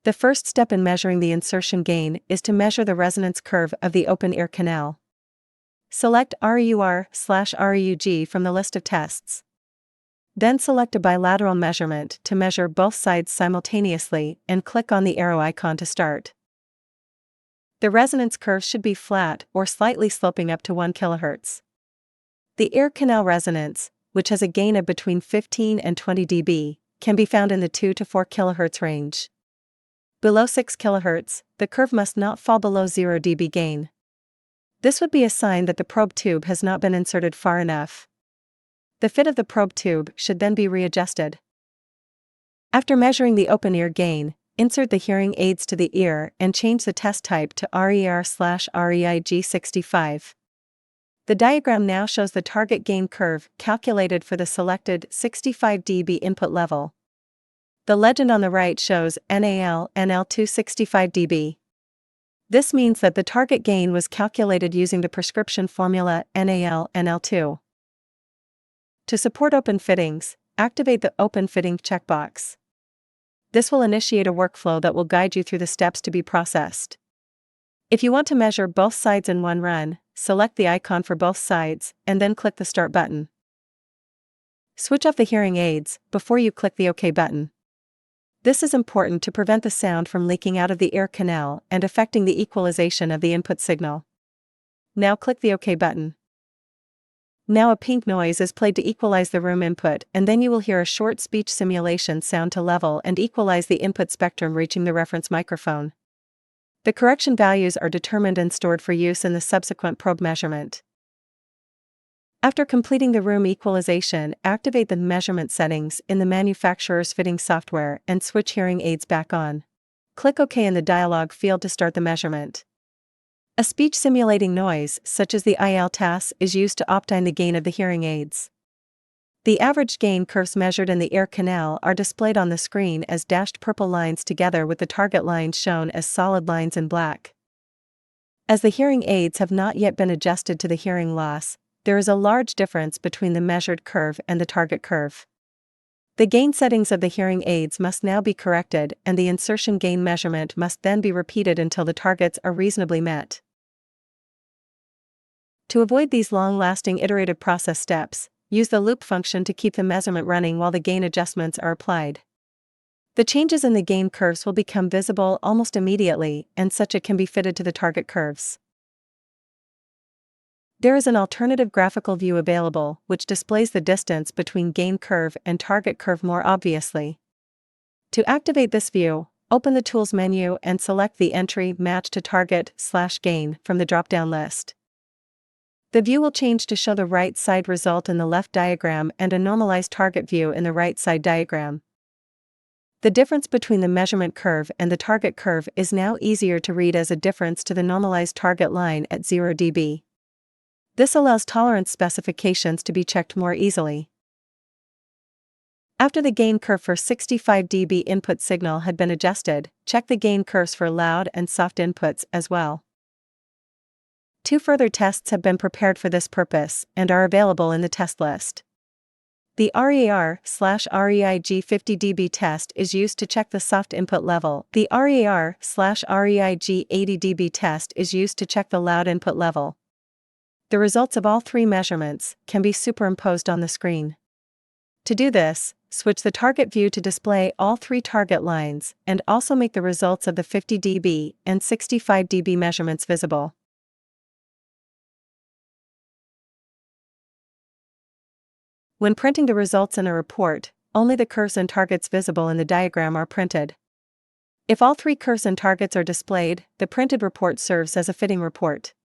The first step in measuring the insertion gain is to measure the resonance curve of the open ear canal. Select REUR/REUG from the list of tests. Then select a bilateral measurement to measure both sides simultaneously and click on the arrow icon to start. The resonance curve should be flat or slightly sloping up to 1 kHz. The ear canal resonance, which has a gain of between 15 and 20 dB, can be found in the 2 to 4 kHz range. Below 6 kHz, the curve must not fall below 0 dB gain. This would be a sign that the probe tube has not been inserted far enough. The fit of the probe tube should then be readjusted. After measuring the open ear gain, insert the hearing aids to the ear and change the test type to RER/REIG65. The diagram now shows the target gain curve calculated for the selected 65 dB input level. The legend on the right shows NAL/NL2 65 dB. This means that the target gain was calculated using the prescription formula NAL/NL2. To support open fittings, activate the Open Fitting checkbox. This will initiate a workflow that will guide you through the steps to be processed. If you want to measure both sides in one run, select the icon for both sides and then click the Start button. Switch off the hearing aids before you click the OK button. This is important to prevent the sound from leaking out of the ear canal and affecting the equalization of the input signal. Now click the OK button. Now a pink noise is played to equalize the room input, and then you will hear a short speech simulation sound to level and equalize the input spectrum reaching the reference microphone. The correction values are determined and stored for use in the subsequent probe measurement. After completing the room equalization, activate the measurement settings in the manufacturer's fitting software and switch hearing aids back on. Click OK in the dialog field to start the measurement. A speech simulating noise, such as the IL-TAS, is used to obtain the gain of the hearing aids. The average gain curves measured in the ear canal are displayed on the screen as dashed purple lines together with the target lines shown as solid lines in black. As the hearing aids have not yet been adjusted to the hearing loss, there is a large difference between the measured curve and the target curve. The gain settings of the hearing aids must now be corrected, and the insertion gain measurement must then be repeated until the targets are reasonably met. To avoid these long-lasting iterative process steps, use the loop function to keep the measurement running while the gain adjustments are applied. The changes in the gain curves will become visible almost immediately, and such it can be fitted to the target curves. There is an alternative graphical view available which displays the distance between gain curve and target curve more obviously. To activate this view, open the Tools menu and select the entry Match to Target/Gain from the drop-down list. The view will change to show the right side result in the left diagram and a normalized target view in the right side diagram. The difference between the measurement curve and the target curve is now easier to read as a difference to the normalized target line at 0 dB. This allows tolerance specifications to be checked more easily. After the gain curve for 65 dB input signal had been adjusted, check the gain curves for loud and soft inputs as well. 2 further tests have been prepared for this purpose and are available in the test list. The RER/REIG 50 dB test is used to check the soft input level. The RER/REIG 80 dB test is used to check the loud input level. The results of all 3 measurements can be superimposed on the screen. To do this, switch the target view to display all 3 target lines and also make the results of the 50 dB and 65 dB measurements visible. When printing the results in a report, only the curves and targets visible in the diagram are printed. If all 3 curves and targets are displayed, the printed report serves as a fitting report.